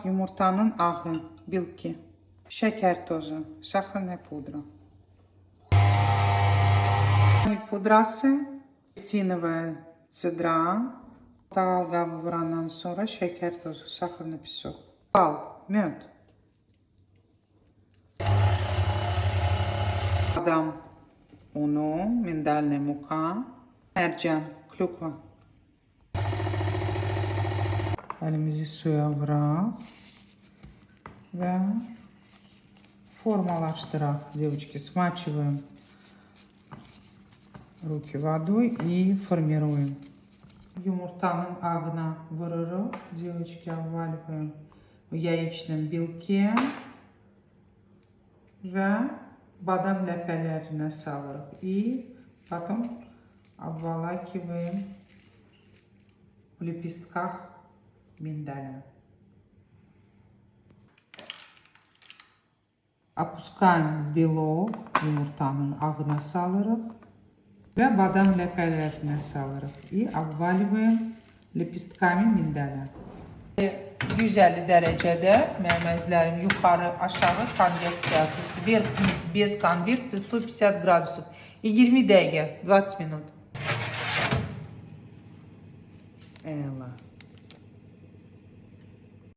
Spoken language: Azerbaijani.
Yumurtanın ağı, bilki, şeker tozu, saxarная pudra. Vanil pudrası, sinovая sidra, portakal kavurandan sonra şeker tozu, saxarный песок, bal, mед, badam unu, mindelli muka, mercan, klukva. Elimizi suya bırak ve формалаштырак, девочки, смачиваем руки водой и формируем. Yumurtanın ağına vururuz, девочки, обваливаем в яичном белке ve badam ləpələrine salırıq и потом обволакиваем в лепестках миндаля. Опускаем в белок, yumurtanın ağına salırıq ve badam ləpələrine salırıq и обваливаем лепестками миндаля. 150 derecede məməzlərim yukarı aşağı konveksiyası, вверх-вниз без конвекции 150 градусов и 20 dəqiqə, 20 minut. Ela.